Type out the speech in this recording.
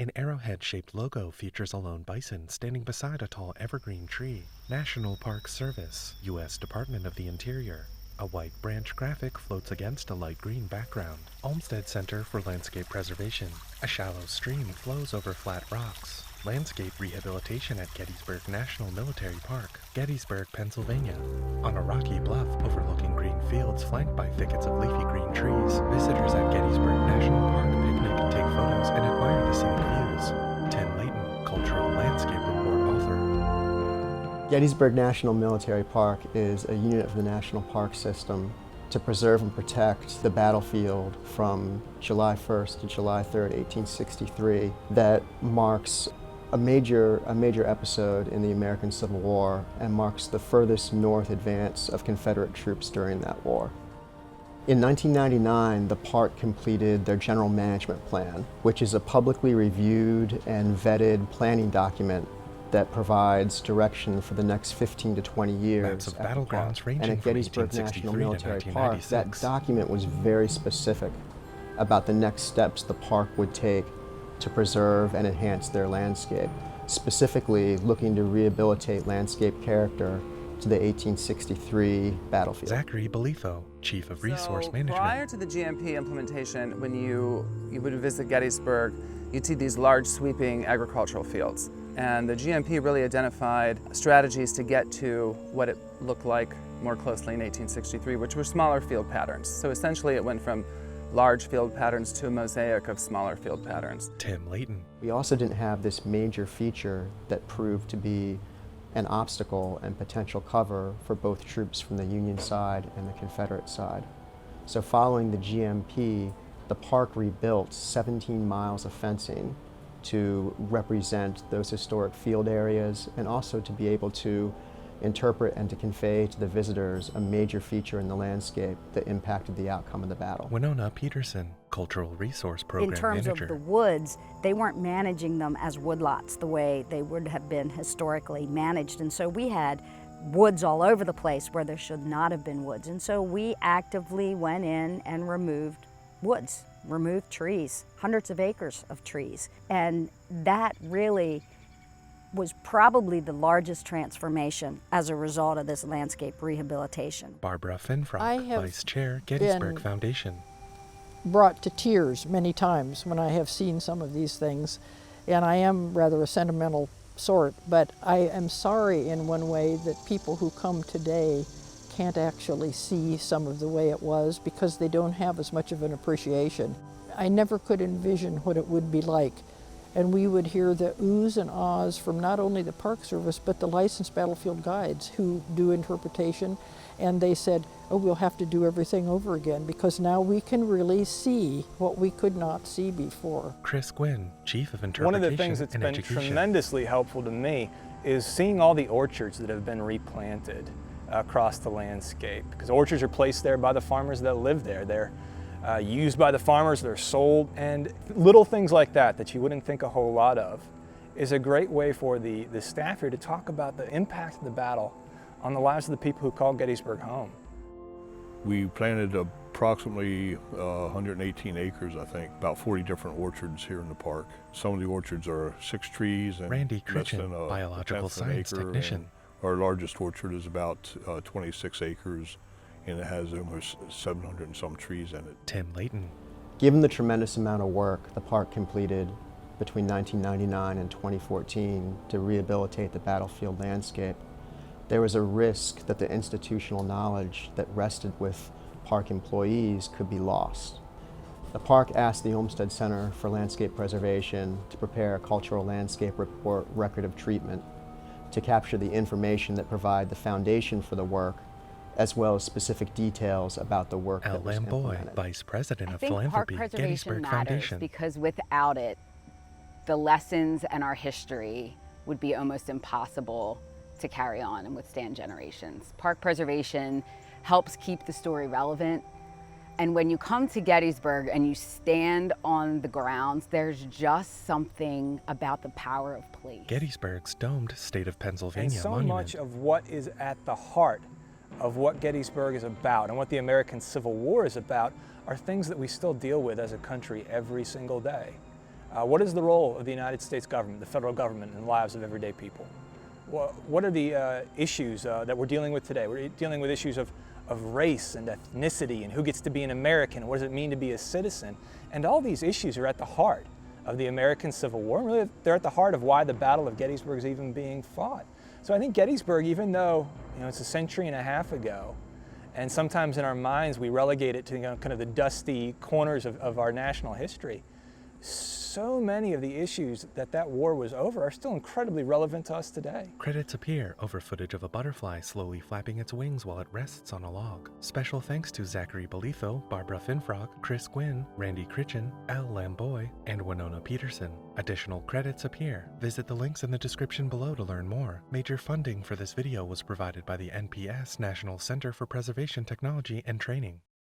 An arrowhead-shaped logo features a lone bison standing beside a tall evergreen tree. National Park Service, U.S. Department of the Interior. A white branch graphic floats against a light green background. Olmsted Center for Landscape Preservation. A shallow stream flows over flat rocks. Landscape Rehabilitation at Gettysburg National Military Park, Gettysburg, Pennsylvania. On a rocky bluff overlooking green fields flanked by thickets of leafy green trees, visitors at Gettysburg National Park picnic, take photos, and admire the scenic views. Tim Layton, Cultural Landscape Report author. Gettysburg National Military Park is a unit of the National Park System to preserve and protect the battlefield from July 1st to July 3rd, 1863, that marks a major episode in the American Civil War and marks the furthest north advance of Confederate troops during that war. In 1999, the park completed their General Management Plan, which is a publicly reviewed and vetted planning document that provides direction for the next 15 to 20 years. Maps of battlegrounds ranging and at from Gettysburg 1863 National to Military Park, 1996. that document was very specific about the next steps the park would take to preserve and enhance their landscape, specifically looking to rehabilitate landscape character to the 1863 battlefield. Zachary Belifo, Chief of Resource Management. Prior to the GMP implementation, when you would visit Gettysburg, you'd see these large sweeping agricultural fields. And the GMP really identified strategies to get to what it looked like more closely in 1863, which were smaller field patterns. So essentially it went from large field patterns to a mosaic of smaller field patterns. Tim Layton. We also didn't have this major feature that proved to be an obstacle and potential cover for both troops from the Union side and the Confederate side. So following the GMP, the park rebuilt 17 miles of fencing to represent those historic field areas and also to be able to interpret and to convey to the visitors a major feature in the landscape that impacted the outcome of the battle. Winona Peterson, Cultural Resource Program Manager. In terms of the woods, they weren't managing them as woodlots the way they would have been historically managed. And so we had woods all over the place where there should not have been woods. And so we actively went in and removed woods, removed trees, hundreds of acres of trees. And that really was probably the largest transformation as a result of this landscape rehabilitation. Barbara Finfrock, I have Vice Chair, Gettysburg Foundation. Brought to tears many times when I have seen some of these things, and I am rather a sentimental sort, but I am sorry in one way that people who come today can't actually see some of the way it was because they don't have as much of an appreciation. I never could envision what it would be like. And we would hear the oohs and ahs from not only the Park Service, but the licensed battlefield guides who do interpretation. And they said, oh, we'll have to do everything over again because now we can really see what we could not see before. Chris Gwynn, Chief of Interpretation One of the things that's and been Education. tremendously helpful to me is seeing all the orchards that have been replanted across the landscape. Because orchards are placed there by the farmers that live there. They're used by the farmers, they're sold, and little things like that you wouldn't think a whole lot of is a great way for the staff here to talk about the impact of the battle on the lives of the people who call Gettysburg home. We planted approximately 118 acres, I think, about 40 different orchards here in the park. Some of the orchards are 6 trees and Randy less Critchen, than a Biological tenth of an Science acre, Technician. Our largest orchard is about 26 acres, and it has almost 700 and some trees in it. Tim Layton. Given the tremendous amount of work the park completed between 1999 and 2014 to rehabilitate the battlefield landscape, there was a risk that the institutional knowledge that rested with park employees could be lost. The park asked the Olmsted Center for Landscape Preservation to prepare a cultural landscape report record of treatment to capture the information that provide the foundation for the work, as well as specific details about the work Al that was Lamboy, implemented. Vice President of I think park Philanthropy, preservation Gettysburg matters Foundation. because without it, the lessons and our history would be almost impossible to carry on and withstand generations. Park preservation helps keep the story relevant. And when you come to Gettysburg and you stand on the grounds, there's just something about the power of place. Gettysburg's domed State of Pennsylvania And so monument. much of what is at the heart of what Gettysburg is about and what the American Civil War is about are things that we still deal with as a country every single day. What is the role of the United States government, the federal government, in the lives of everyday people? What are the issues that we're dealing with today? We're dealing with issues of race and ethnicity and who gets to be an American, what does it mean to be a citizen? And all these issues are at the heart of the American Civil War. Really, they're at the heart of why the Battle of Gettysburg is even being fought. So I think Gettysburg, even though it's a century and a half ago, and sometimes in our minds we relegate it to kind of the dusty corners of our national history, so many of the issues that war was over are still incredibly relevant to us today. Credits appear over footage of a butterfly slowly flapping its wings while it rests on a log. Special thanks to Zachary Belitho, Barbara Finfrock, Chris Gwynn, Randy Critchen, Al Lamboy, and Winona Peterson. Additional credits appear. Visit the links in the description below to learn more. Major funding for this video was provided by the NPS, National Center for Preservation Technology and Training.